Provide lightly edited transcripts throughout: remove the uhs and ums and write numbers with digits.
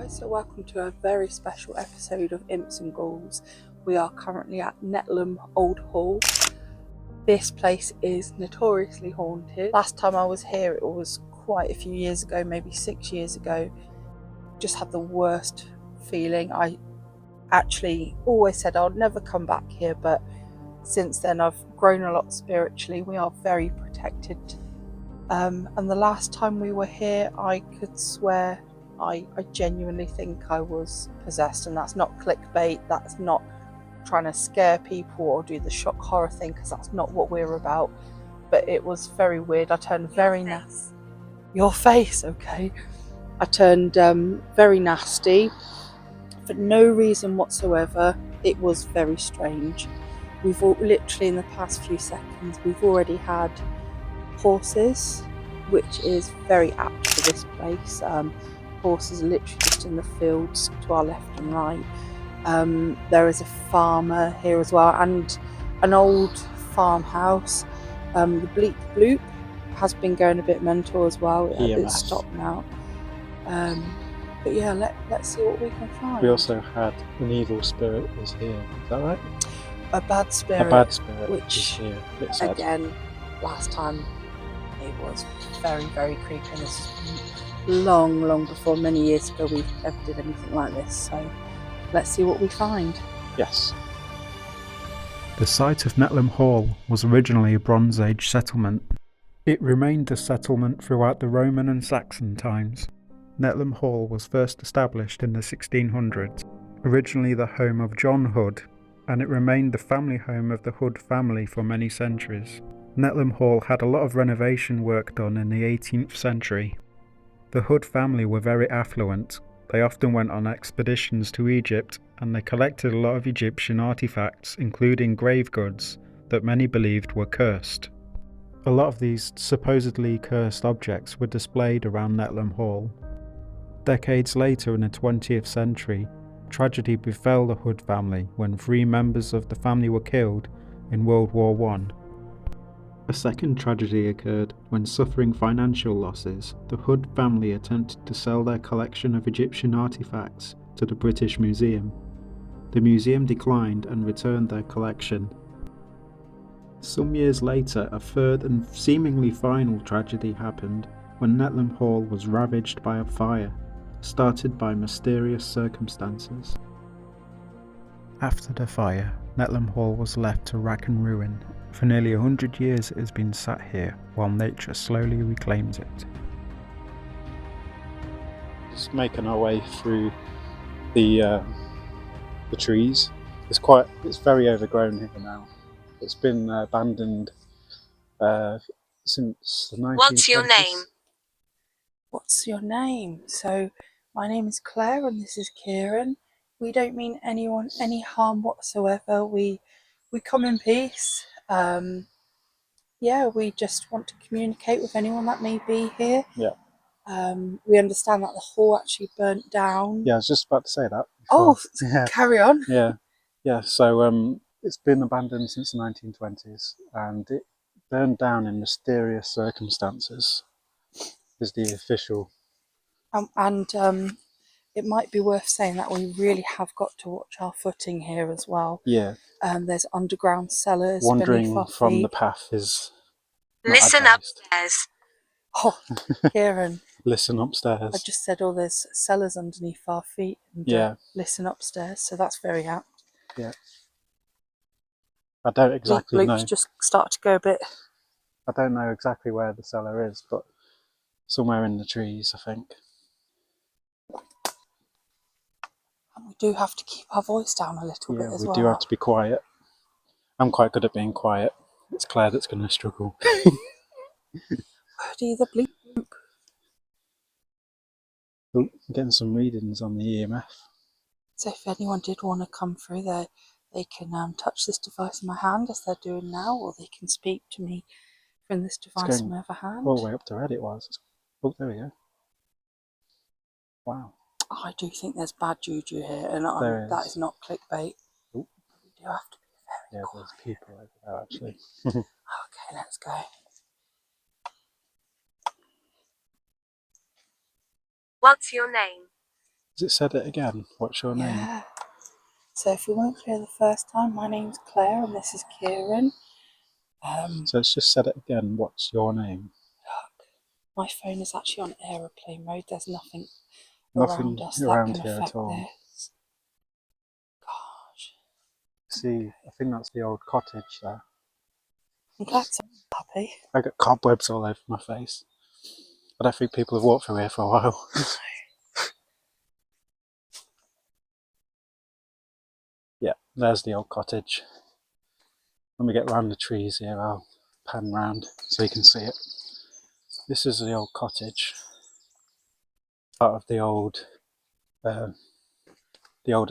guys, so welcome to a very special episode of Imps and Ghouls. We are currently at Nettleham Old Hall. This place is notoriously haunted. Last time I was here it was quite a few years ago, maybe 6 years ago. Just had the worst feeling. I actually always said I'll never come back here, but since then I've grown a lot spiritually. We are very protected. And the last time we were here I could swear I genuinely think I was possessed, and that's not clickbait, that's not trying to scare people or do the shock horror thing, because that's not what we're about. But it was very weird. I turned very nasty. Your face, okay. I turned very nasty for no reason whatsoever. It was very strange. We've literally in the past few seconds we've already had horses, which is very apt for this place. Horses are literally just in the fields to our left and right. There is a farmer here as well, and an old farmhouse. The bleep bloop has been going a bit mental as well. It's stopped now. But yeah, let's see what we can find. We also had an evil spirit was here. Is that right? A bad spirit. A bad spirit which is here. Again, last time it was very, very creepy. And this is long before, many years ago, we ever did anything like this. So let's see what we find. Yes. The site of Nettleham Hall was originally a Bronze Age settlement. It remained a settlement throughout the Roman and Saxon times. Nettleham Hall was first established in the 1600s, originally the home of John Hood, and it remained the family home of the Hood family for many centuries. Nettleham Hall had a lot of renovation work done in the 18th century. The Hood family were very affluent. They often went on expeditions to Egypt, and they collected a lot of Egyptian artifacts, including grave goods, that many believed were cursed. A lot of these supposedly cursed objects were displayed around Nettleham Hall. Decades later in the 20th century, tragedy befell the Hood family when 3 members of the family were killed in World War I. A second tragedy occurred when, suffering financial losses, the Hood family attempted to sell their collection of Egyptian artifacts to the British Museum. The museum declined and returned their collection. Some years later, a third and seemingly final tragedy happened when Nettleham Hall was ravaged by a fire, started by mysterious circumstances. After the fire, Nettleham Hall was left to rack and ruin. For nearly 100 years it has been sat here, while nature slowly reclaims it. Just making our way through the trees. It's very overgrown here now. It's been abandoned since the 1920s. What's your name? What's your name? So my name is Claire and this is Kieran. We don't mean anyone any harm whatsoever. We come in peace. We just want to communicate with anyone that may be here. Yeah. We understand that the hall actually burnt down. Yeah, I was just about to say that. Oh, yeah. Carry on. Yeah. So it's been abandoned since the 1920s, and it burned down in mysterious circumstances. Is the official. It might be worth saying that we really have got to watch our footing here as well. Yeah. There's underground cellars. Wandering from the path is. Listen upstairs. Oh, Kieran. Listen upstairs. I just said, there's cellars underneath our feet. And, listen upstairs. So that's very apt. Yeah. I don't exactly know. Just start to go a bit. I don't know exactly where the cellar is, but somewhere in the trees, I think. And we do have to keep our voice down a little bit as well. We do have to be quiet. I'm quite good at being quiet. It's Claire that's going to struggle. Do the bleep bloop. Oh, getting some readings on the EMF. So if anyone did want to come through there, they can touch this device in my hand as they're doing now, or they can speak to me from this device in my other hand. All the way up to red it was. Oh, there we go. Wow. I do think there's bad juju here, and that is not clickbait. Ooh. We do have to be very quiet. There's people over there actually. Okay, let's go. What's your name? Has it said it again? What's your name? Yeah. So if we weren't clear the first time, my name's Claire and this is Kieran. So it's just said it again. What's your name? My phone is actually on aeroplane mode. There's nothing Nothing around us that around can here affect at all. this. Gosh. See, I think that's the old cottage there. I'm glad someone's happy. I got cobwebs all over my face. I don't think people have walked through here for a while. Yeah, there's the old cottage. When we get round the trees here, I'll pan round so you can see it. This is the old cottage, part of the old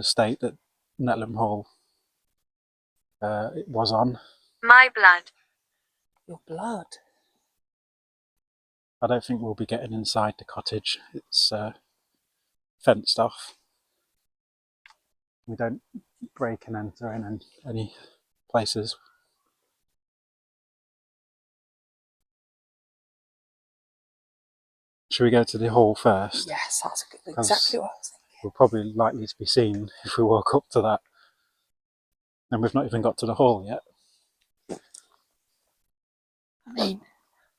estate that Nettleham Hall it was on. My blood. Your blood. I don't think we'll be getting inside the cottage. It's fenced off. We don't break and enter in any places. Should we go to the hall first? Yes, that's exactly what I was thinking. We're probably likely to be seen if we walk up to that. And we've not even got to the hall yet. I mean,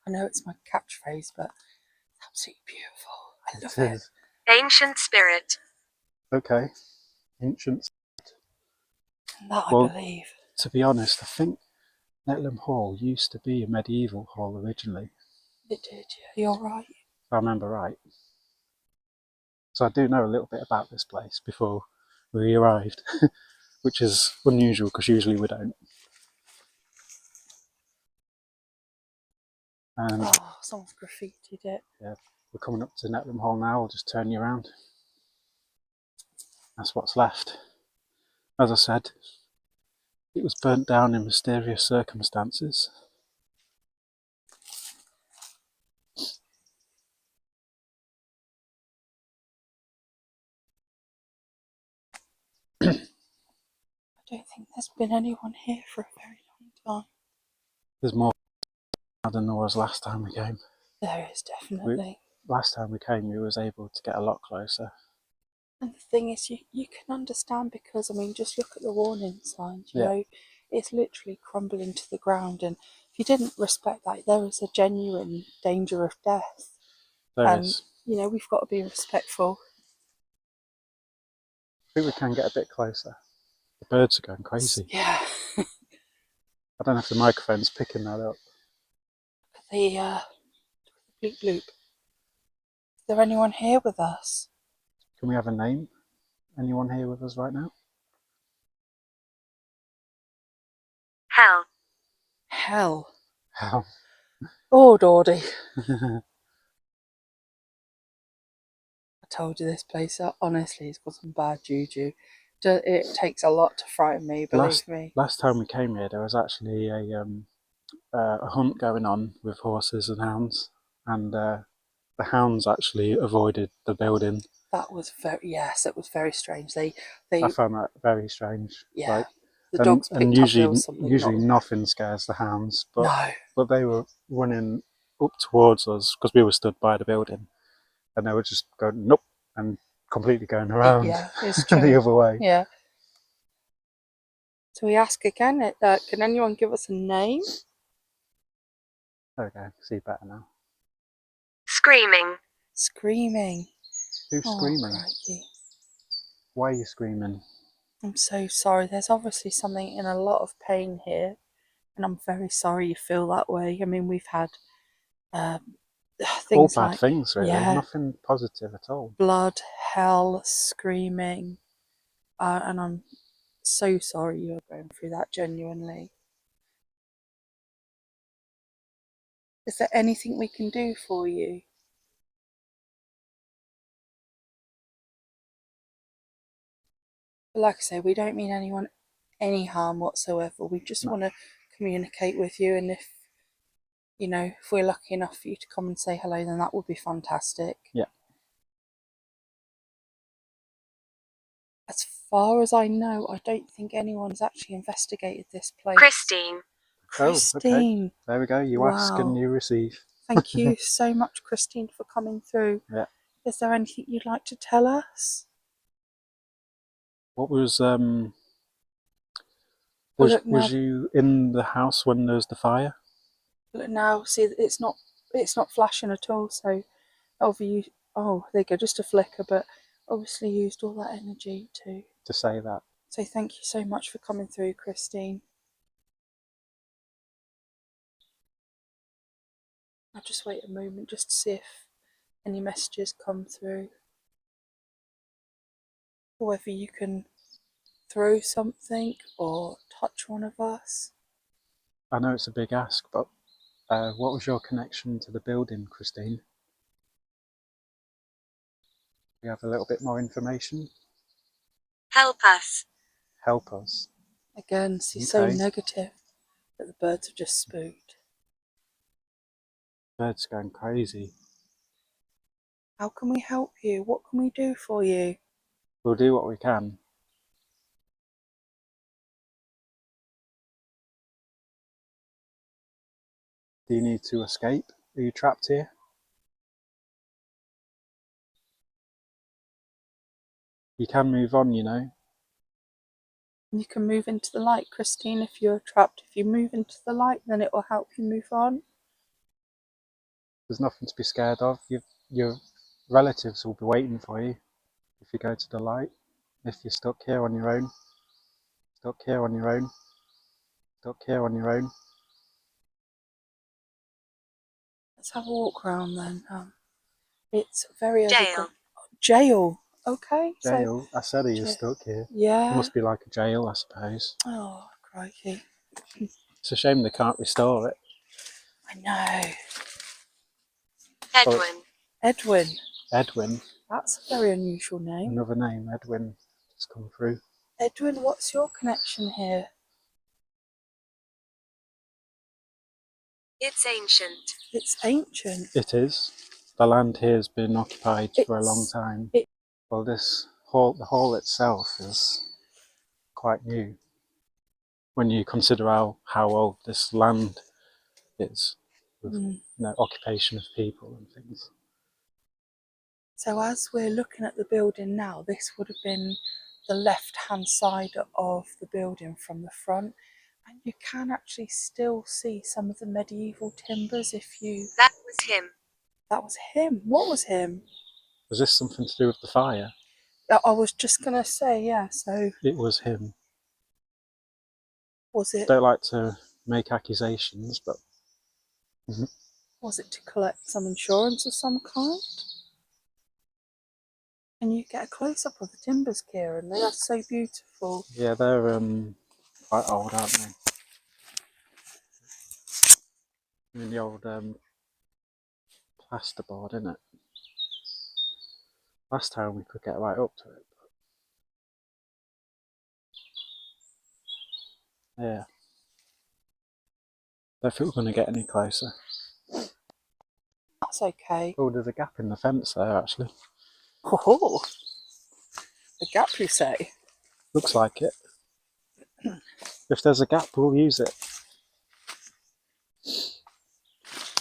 I know it's my catchphrase, but it's absolutely beautiful. I love it. Ancient spirit. Okay. Ancient. And that Well, I believe. To be honest, I think Nettleham Hall used to be a medieval hall originally. It did, yeah. You're right. If I remember right. So I do know a little bit about this place before we arrived, which is unusual because usually we don't. And Oh, someone's graffitied it. yeah, we're coming up to Nettleham Hall now. I'll just turn you around. That's what's left. As I said, it was burnt down in mysterious circumstances. I don't think there's been anyone here for a very long time. There's more than there was last time we came. There is definitely. Last time we came, we was able to get a lot closer. And the thing is, you can understand because, I mean, just look at the warning signs, you Yeah. know, it's literally crumbling to the ground. And if you didn't respect that, there is a genuine danger of death. There is. You know, we've got to be respectful. I think we can get a bit closer. The birds are going crazy. Yeah. I don't know if the microphone's picking that up. The bleep bloop. Is there anyone here with us? Can we have a name? Anyone here with us right now? Hell. Hell. Hell. Oh, Dawdy. I told you this place, honestly, it's got some bad juju. It takes a lot to frighten me, believe me. Last time we came here, there was actually a hunt going on with horses and hounds, and the hounds actually avoided the building. That was it was very strange. They I found that very strange. Yeah, the dogs picked up there was something. Usually nothing scares the hounds, but no. But they were running up towards us because we were stood by the building, and they were just going nope and completely going around. Yeah, it's true. The other way. Yeah. So we ask again. Can anyone give us a name? Okay, see better now. Screaming. Screaming. Who's screaming? Crikey. Why are you screaming? I'm so sorry. There's obviously something in a lot of pain here, and I'm very sorry you feel that way. I mean, we've had things all bad like, things, really. yeah, Nothing positive at all. blood, hell, screaming, and I'm so sorry you're going through that, genuinely. Is there anything we can do for you? But like I say, we don't mean anyone any harm whatsoever. We just want to communicate with you, and if we're lucky enough for you to come and say hello, then that would be fantastic. Yeah. As far as I know, I don't think anyone's actually investigated this place. Christine. Christine. Oh, okay. There we go. You ask and you receive. Thank you so much, Christine, for coming through. Yeah. Is there anything you'd like to tell us? What was Look now. was you in the house when there was the fire? Look now. See, it's not flashing at all. So, obviously, oh, there you go, just a flicker, but obviously used all that energy To say that. So thank you so much for coming through, Christine. I'll just wait a moment just to see if any messages come through. Or whether you can throw something or touch one of us. I know it's a big ask, but what was your connection to the building, Christine? We have a little bit more information. Help us. Help us. Again, she's so negative that the birds have just spooked. Birds going crazy. How can we help you? What can we do for you? We'll do what we can. Do you need to escape? Are you trapped here? You can move on, you know. You can move into the light, Christine, if you're trapped. If you move into the light, then it will help you move on. There's nothing to be scared of. Your relatives will be waiting for you if you go to the light. If you're stuck here on your own, stuck here on your own, stuck here on your own. Let's have a walk around then. It's very Jail. Jail. Okay. Jail? So, I said he is stuck here. yeah. It must be like a jail, I suppose. Oh, crikey. It's a shame they can't restore it. I know. Edwin. Edwin. Edwin. That's a very unusual name. Another name, Edwin, just come through. Edwin, what's your connection here? It's ancient. It's ancient. It is. The land here has been occupied for a long time. Well, the hall itself is quite new when you consider how old this land is, with occupation of people and things. So as we're looking at the building now, this would have been the left-hand side of the building from the front, and you can actually still see some of the medieval timbers if you... That was him. That was him. What was him? Was this something to do with the fire? I was just going to say, yeah, so... It was him. Was it... I don't like to make accusations, but... Was it to collect some insurance of some kind? Can you get a close-up of the timbers, Kieran? They are so beautiful. Yeah, they're quite old, aren't they? I mean, the old plasterboard, isn't it? Last time we could get right up to it. But... yeah. Don't think we're going to get any closer. That's okay. Oh, there's a gap in the fence there, actually. Oh, the gap, you say? Looks like it. If there's a gap, we'll use it.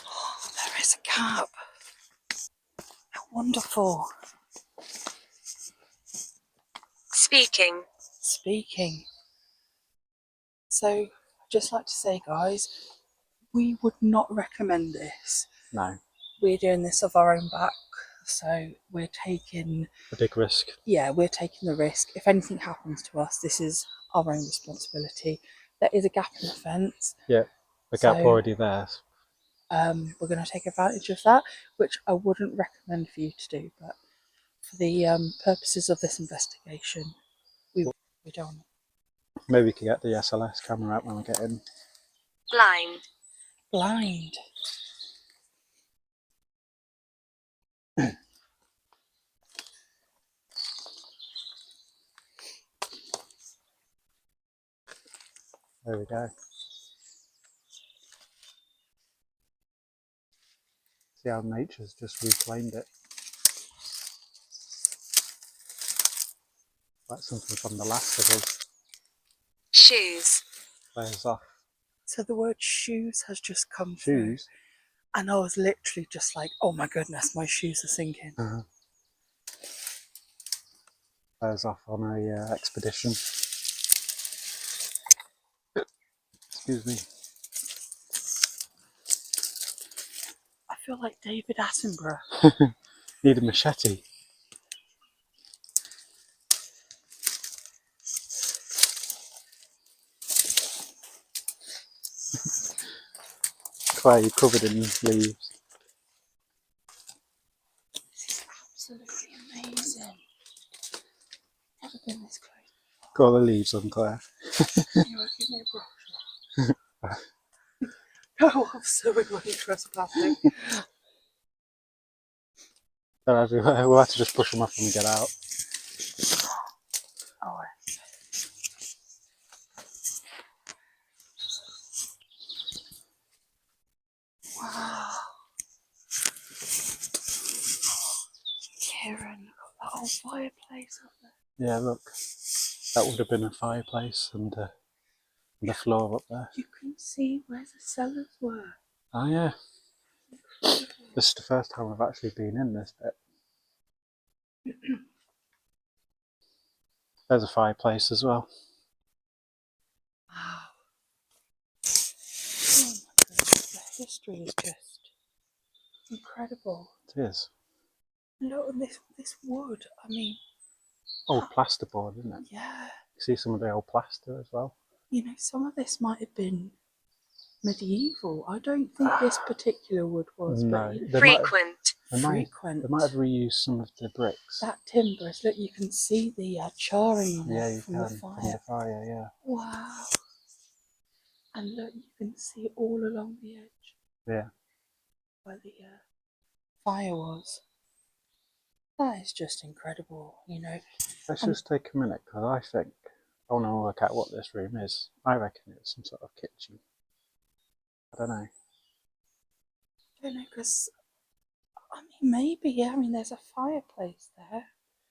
Oh, there is a gap. How wonderful. Speaking. So, I'd just like to say, guys, we would not recommend this. No. We're doing this of our own back, so we're taking... a big risk. Yeah, we're taking the risk. If anything happens to us, this is our own responsibility. There is a gap in the fence. Yeah, a gap already there. We're going to take advantage of that, which I wouldn't recommend for you to do, but for the purposes of this investigation, we don't. Maybe we could get the SLS camera out when we get in. Blind. There we go. See how nature's just reclaimed it. Like something from The Last of Us. Shoes. Plays off. So the word shoes has just come Shoes? through. And I was literally just like, oh my goodness, my shoes are sinking. Claire's off on a expedition. Excuse me. I feel like David Attenborough. Need a machete. Claire, you're covered in leaves. This is absolutely amazing. Never been this close. Got all the leaves on, Claire. Anyway, give me a brush. Oh, I'm so annoying trespassing. They're everywhere. We'll have to just push them off when we get out. Oh, wow. Kieran, look at that old fireplace up there. Yeah, look. That would have been a fireplace and the floor up there. You can see where the cellars were. Oh yeah. Incredible. This is the first time I've actually been in this bit. There's a fireplace as well. Wow. Oh my goodness, the history is just incredible. It is. Look at this wood. I mean, Old plasterboard, isn't it? yeah. You see some of the old plaster as well. You know, some of this might have been medieval. I don't think this particular wood was. No, but they Frequent. They frequent. might have reused some of the bricks. That timber, look, you can see the charring in Yeah, it you from can, the fire. from the fire, yeah. Wow. And look, you can see all along the edge. Yeah. Where the fire was. That is just incredible, you know. Let's just take a minute, because I think I want to work out what this room is. I reckon it's some sort of kitchen. I don't know. I don't know, because, I mean, maybe, yeah, I mean, there's a fireplace there.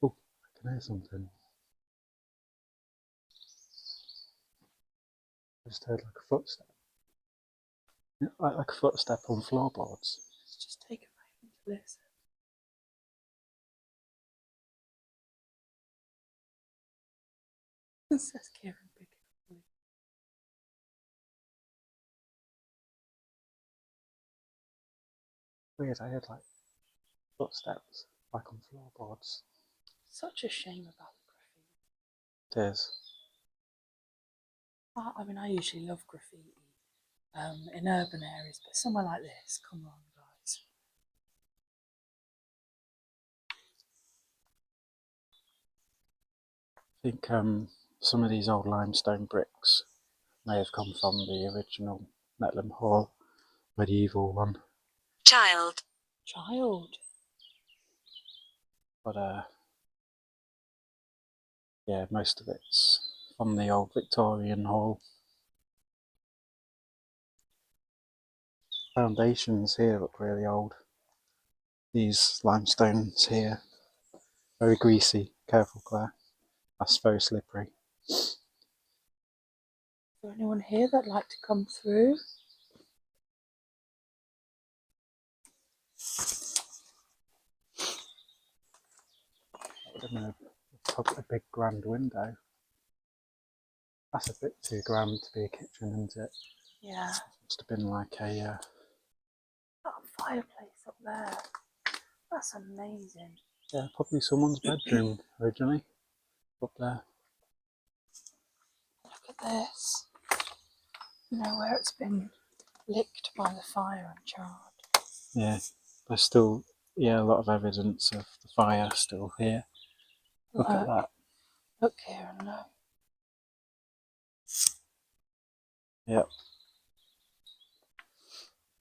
Oh, I can hear something. I just heard like a footstep. Yeah, like a footstep on floorboards. Let's just take a moment to listen. It says Kieran Big. Weird, I heard like footsteps, like on floorboards. Such a shame about the graffiti. It is. I mean, I usually love graffiti in urban areas, but somewhere like this, come on, guys. I think some of these old limestone bricks may have come from the original Nettleham Hall, medieval one. Child. But yeah, most of it's from the old Victorian hall. Foundations here look really old. These limestones here, very greasy. Careful, Claire. That's very slippery. Is there anyone here that'd like to come through? I don't know, a big grand window. That's a bit too grand to be a kitchen, isn't it? Yeah. Must have been like a That fireplace up there. That's amazing. yeah, probably someone's bedroom originally up there. Look at this. You know, where it's been licked by the fire and charred. Yeah, there's still a lot of evidence of the fire still here. Look at that. Look, Kieran, look. Yep.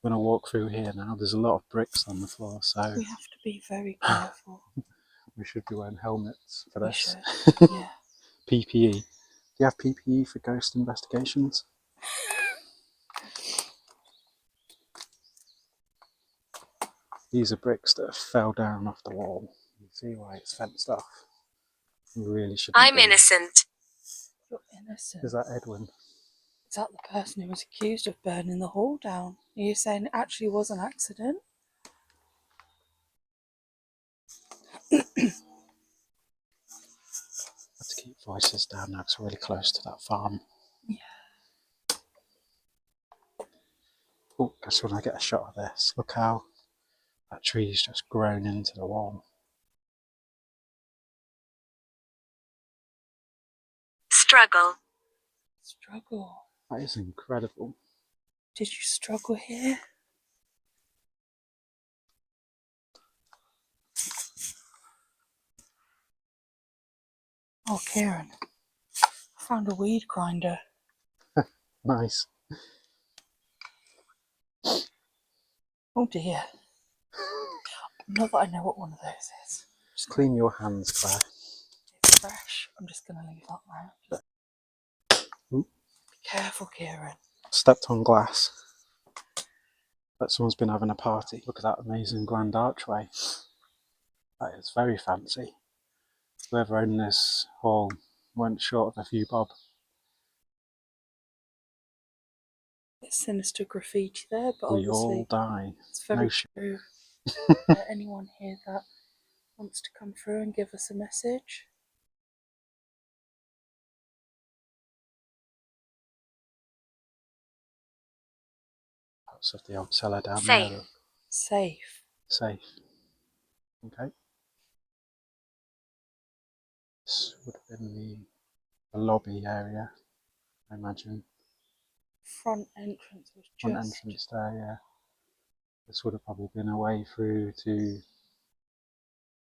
I'm gonna walk through here now. There's a lot of bricks on the floor, so We have to be very careful. we should be wearing helmets for We this. should, yeah. PPE. Do you have PPE for ghost investigations? These are bricks that fell down off the wall. You see why it's fenced off. You really shouldn't. I'm innocent. You're innocent. Is that Edwin? Is that the person who was accused of burning the hall down? Are you saying it actually was an accident? voices down now because we're really close to that farm. Yeah. Oh, just when I get a shot of this, look how that tree's just grown into the wall. Struggle. Struggle. That is incredible. Did you struggle here? Oh, Kieran, I found a weed grinder. Nice. Oh dear. Not that I know what one of those is. Just clean your hands, Claire. It's fresh. I'm just going to leave that there. Ooh. Be careful, Kieran. Stepped on glass. But someone's been having a party. Look at that amazing grand archway. That is very fancy. Whoever owned this hall went short of a few bob. It's sinister graffiti there, but We obviously all die. it's very No true. Anyone here that wants to come through and give us a message? Parts of the old cellar down Safe. there. Safe. Safe. Okay. This would have been the lobby area, I imagine. Front entrance was just... Front entrance there, yeah. This would have probably been a way through to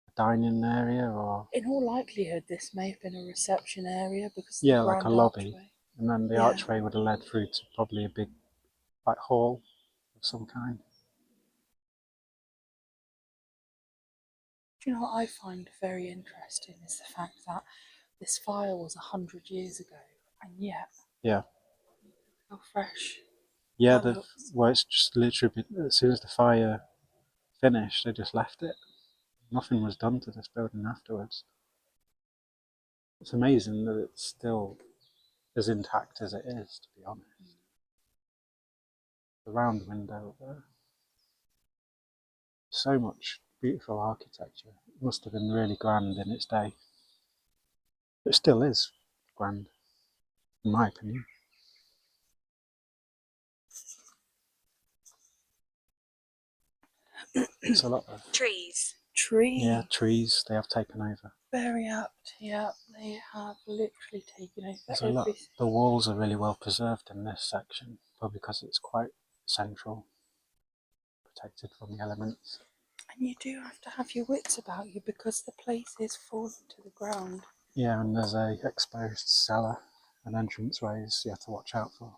a dining area, or In all likelihood, this may have been a reception area because of yeah, the like a grand lobby. archway. And then the Yeah. archway would have led through to probably a big like hall of some kind. Do you know what I find very interesting is the fact that this fire was 100 years ago, and yet Yeah. how fresh Yeah, that looks. well, it's just literally as soon as the fire finished, they just left it. Nothing was done to this building afterwards. It's amazing that it's still as intact as it is, to be honest. The round window there. So much beautiful architecture. It must have been really grand in its day. It still is grand, in my opinion. It's a lot of Trees. Tree. yeah, trees they have taken over. Very apt, yeah. They have literally taken over There's a lot. everything. The walls are really well preserved in this section, probably because it's quite central, protected from the elements. And you do have to have your wits about you because the place is falling to the ground. Yeah, and there's a exposed cellar and entranceways you have to watch out for.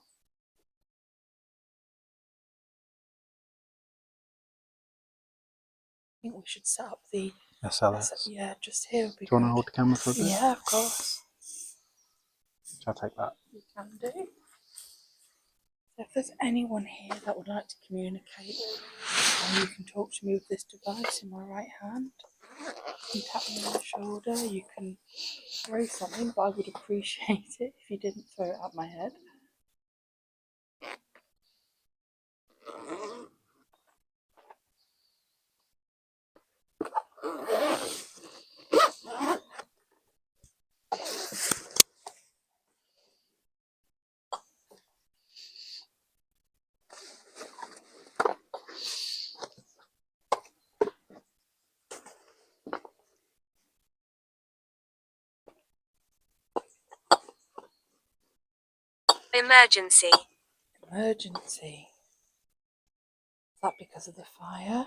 I think we should set up the SLS. yeah, just here would be Do you want to good. hold the camera for a bit? Yeah, of course. Shall I take that? You can do. So if there's anyone here that would like to communicate, you can talk to me with this device in my right hand. You can tap me on the shoulder. You can throw something, but I would appreciate it if you didn't throw it at my head. Emergency. Emergency. Is that because of the fire?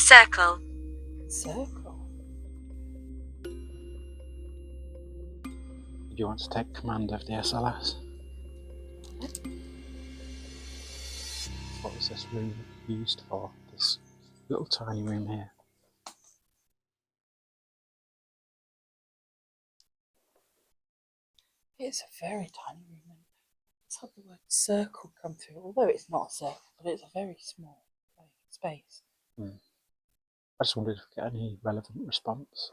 Circle. Circle. Do you want to take command of the SLS? What was this room used for? This little tiny room here. It's a very tiny room, and it's had the word circle come through, although it's not a circle, but it's a very small space. I just wondered if we get any relevant response.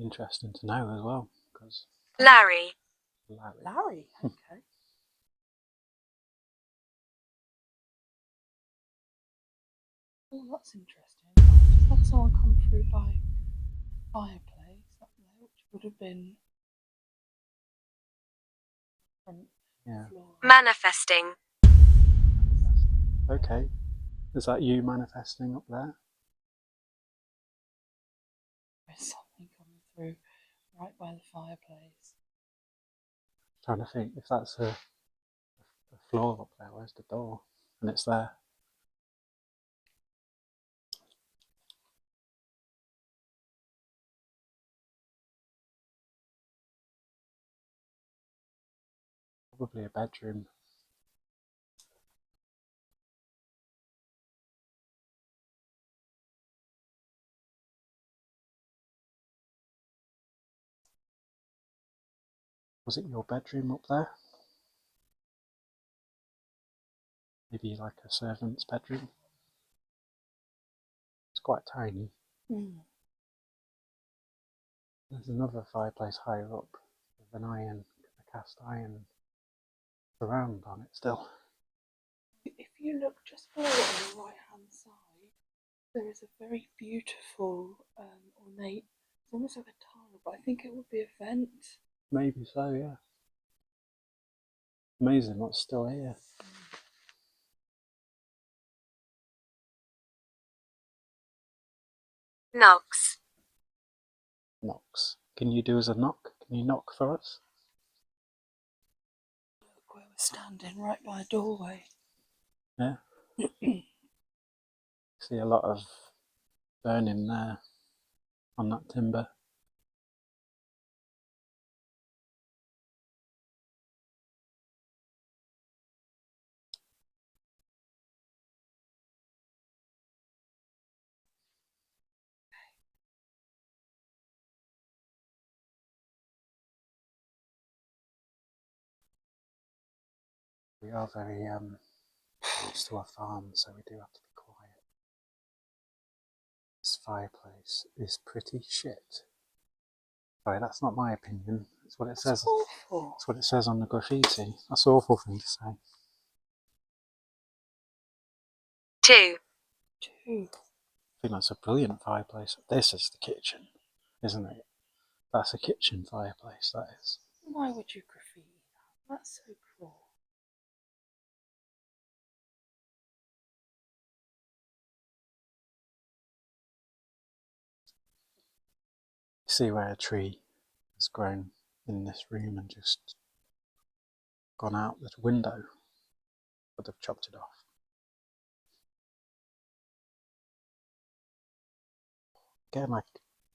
Interesting to know as well, because Larry. Larry, okay. Oh, that's interesting. I just had someone come through by fireplace up there, which would have been front floor. Manifesting. Okay, is that you manifesting up there? There's something coming through right by the fireplace. Trying to think if that's a floor up there. Where's the door? And it's there. Probably a bedroom. Was it your bedroom up there? Maybe like a servant's bedroom? It's quite tiny. There's another fireplace higher up with a cast iron surround on it still. If you look just below it on the right hand side, there is a very beautiful, ornate, it's almost like a tile, but I think it would be a vent. Maybe so, yeah. Amazing what's still here. Knocks. Knocks. Can you do as a knock? Can you knock for us? Look where we're standing, right by a doorway. Yeah. See a lot of burning there on that timber. We are very close to a farm, so we do have to be quiet. This fireplace is pretty shit. Sorry, that's not my opinion. That's what it says. Awful. That's what it says on the graffiti. That's an awful thing to say. 2. Two. I think that's a brilliant fireplace. This is the kitchen, isn't it? That's a kitchen fireplace, that is. Why would you graffiti that? That's so cruel. See where a tree has grown in this room and just gone out the window, but they've chopped it off. Getting like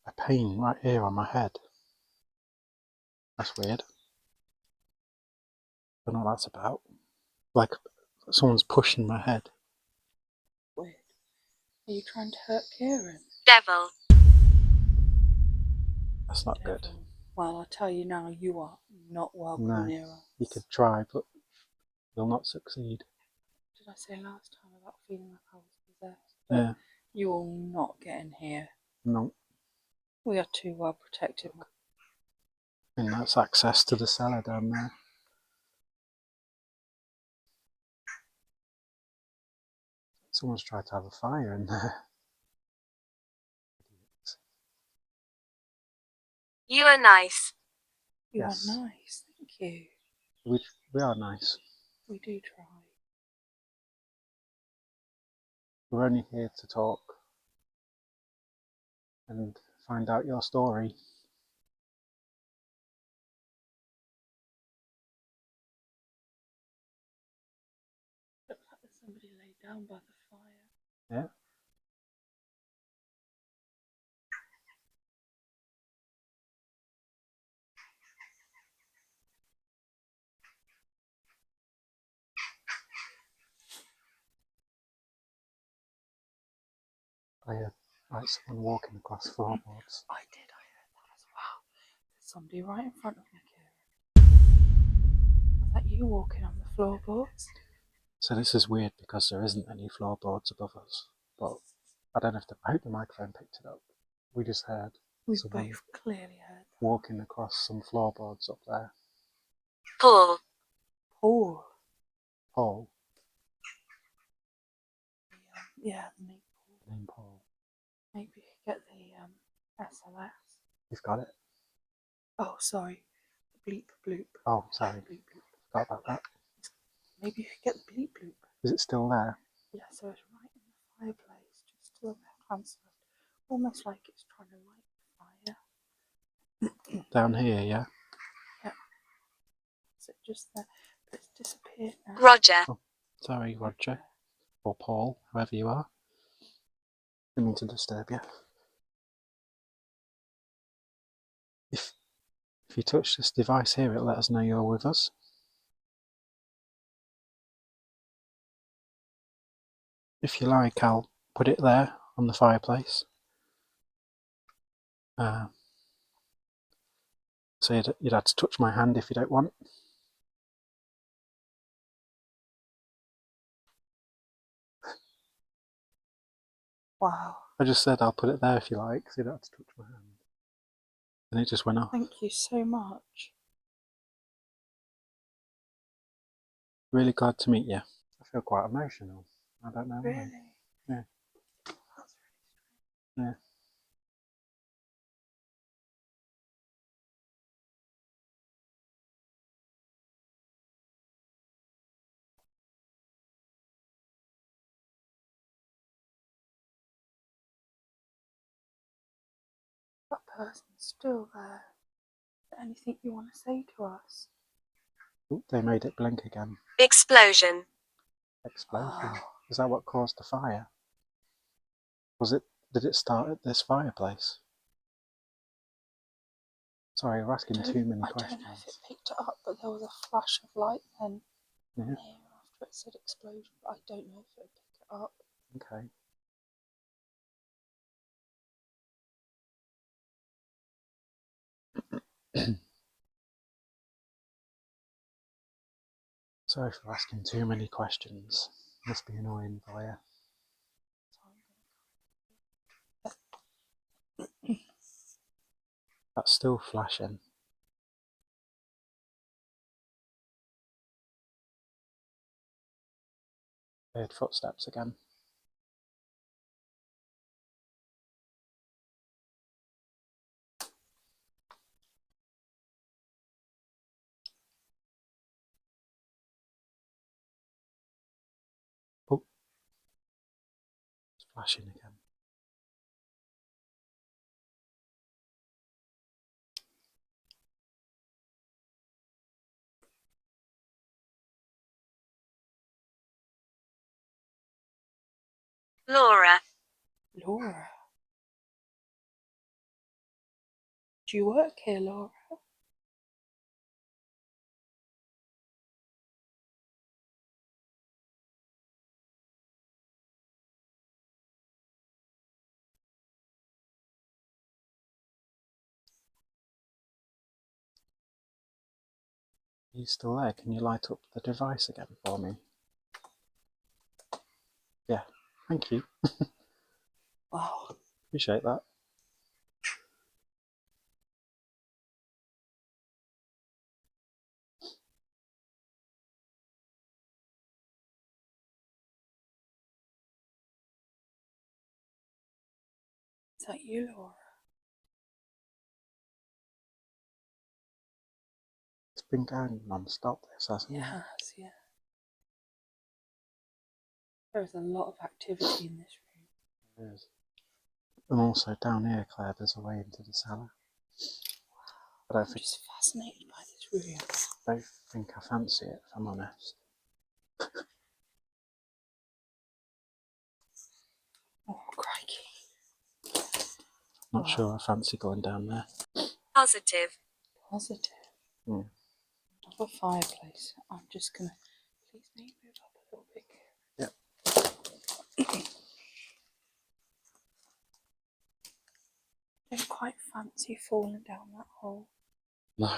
a pain right here on my head. That's weird. Don't know what that's about. Like someone's pushing my head. Weird. Are you trying to hurt Kieran? Devil. That's not good. Devil. Well, I tell you now, you are not welcome No, near us. you could try, but you'll not succeed. Did I say last time about feeling like I was possessed? Yeah. You will not get in here. No. We are too well protected. And that's access to the cellar down there. Someone's tried to have a fire in there. You are nice. You Yes. are nice, thank you. We are nice. We do try. We're only here to talk and find out your story. Looks like there's somebody laid down by the fire. Yeah. I heard like someone walking across floorboards. I did, I heard that as well. There's somebody right in front of me, Kieran. Was that you walking on the floorboards? So this is weird because there isn't any floorboards above us. But I don't know if I hope the microphone picked it up. We just heard We someone both clearly heard that. walking across some floorboards up there. Paul. Paul. Paul. Yeah, the name Paul. Name Paul. Maybe you could get the SLS. You've got it? Oh, sorry. The bleep bloop. Oh, sorry. Bleep bloop. Forgot about that. Maybe you could get the bleep bloop. Is it still there? Yeah, so it's right in the fireplace, just to the left-hand side. Almost like it's trying to light the fire. Down here, yeah? Yeah. So just there. But it's disappeared now. Roger. Oh, sorry, Roger. Or Paul, whoever you are. Didn't mean to disturb you. If you touch this device here, it'll let us know you're with us. If you like, I'll put it there on the fireplace. So you'd have to touch my hand if you don't want. Wow. I just said I'll put it there if you like, so you don't have to touch my hand. And it just went off. Thank you so much. Really glad to meet you. I feel quite emotional. I don't know why. Really? Yeah. That's really Yeah. That person's still there. Is there anything you want to say to us? Ooh, they made it blink again. Explosion. Explosion. Oh. Is that what caused the fire? Did it start at this fireplace? Sorry, you're asking too many questions. I don't know if it picked it up, but there was a flash of light then Yeah. here after it said explosion, but I don't know if it picked it up. Okay. Sorry for asking too many questions. Must be annoying for you. That's still flashing. I heard footsteps again. Oh, it's flashing again. Laura. Laura. Do you work here, Laura? Are you still there? Can you light up the device again for me? Yeah, thank you. Wow. Appreciate that. Is that you, Laura? It's been going non-stop, this, hasn't it? It has, yeah. There's a lot of activity in this room. It is. And also down here, Claire, there's a way into the cellar. But I'm just fascinated by this room. I don't think I fancy it, if I'm honest. Oh, crikey. Not sure I fancy going down there. Positive. Positive. Hmm. Of a fireplace. I'm just gonna please move up a little bit. Yep. quite fancy falling down that hole. No.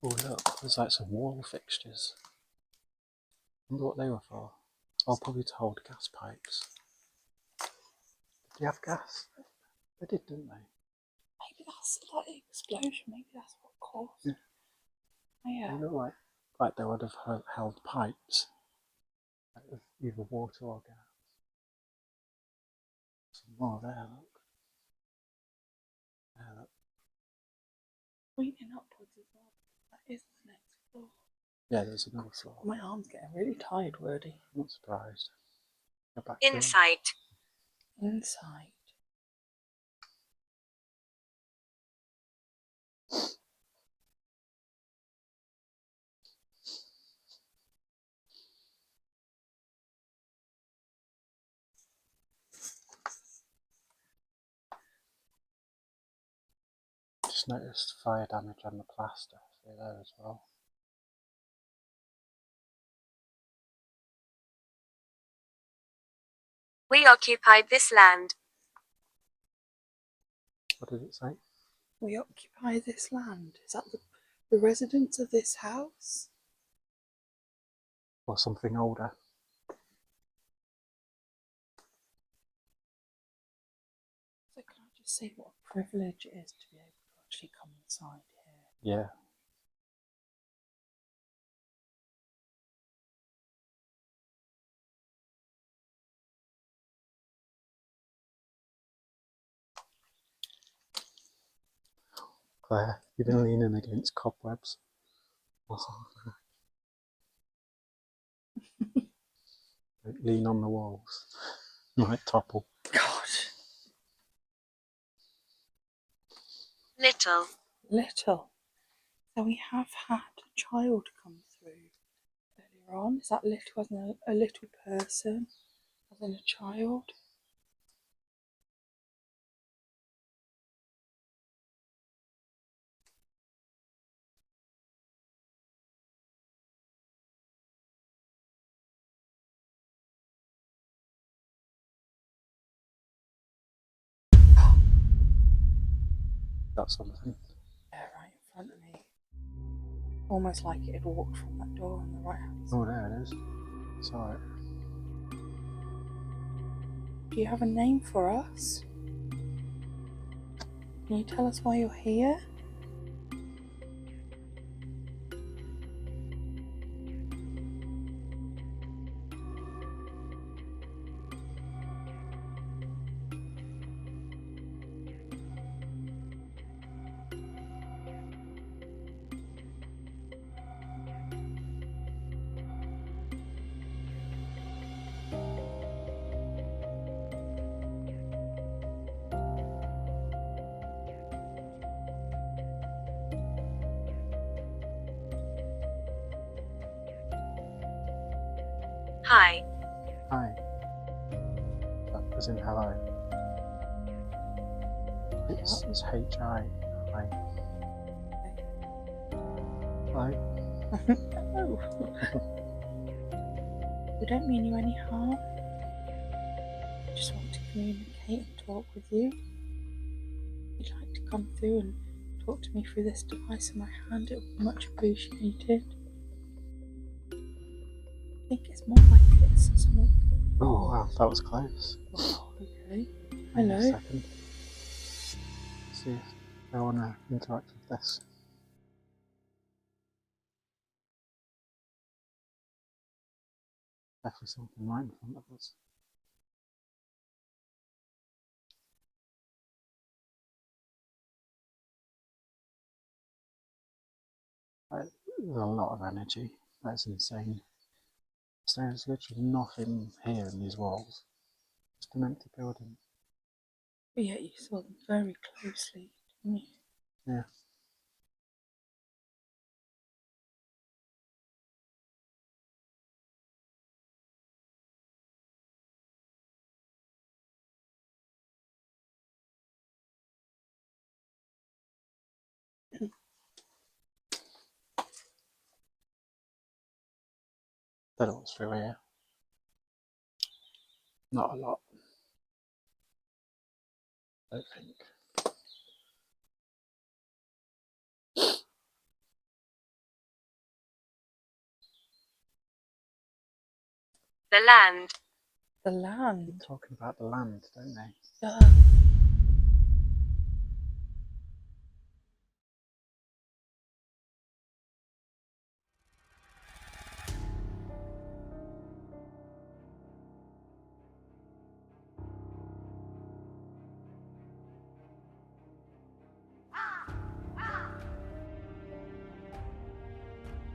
Oh look, there's like some wall fixtures. I wonder what they were for. Oh, probably to hold gas pipes. Did they have gas? They did, didn't they? Maybe that's that explosion. Maybe that's what caused. Yeah. Oh, yeah. They look like they would have held pipes, like with either water or gas. Some more there, look. There, look. Leaning upwards as well. That is the next floor. Yeah, there's another floor. My arm's getting really tired, Wordy. I'm not surprised. Go back to Insight. Inside. Just noticed fire damage on the plaster through there as well. We occupied this land. What did it say? We occupy this land. Is that the residents of this house? Or something older? So can I just say what a privilege it is to be able to actually come inside here? Yeah. Claire, you've been leaning against cobwebs. Don't lean on the walls. You might topple. God. Little. Little. So we have had a child come through earlier on. Is that little as in a little person? As in a child? That's something. Yeah, right in front of me. Almost like it had walked from that door on the right hand side. Oh, there it is. Saw it. Do you have a name for us? Can you tell us why you're here? Hi. Hi. That was in hello. It's H-I. Hi. Hello. No. We don't mean you any harm. We just want to communicate and talk with you. If you'd like to come through and talk to me through this device in my hand, it would be much appreciated. I think it's more like it's something. Oh wow, that was close. Oh, okay. Hang on Hello. a second. See if I want to interact with this. Definitely something right in front of us. There's a lot of energy. That's insane. So there's literally nothing here in these walls. Just an empty building. But yet you saw them very closely, didn't you? Yeah. Don't know what's through here. Not a lot. don't think. The land. The land. Talking about the land, don't they? Yeah.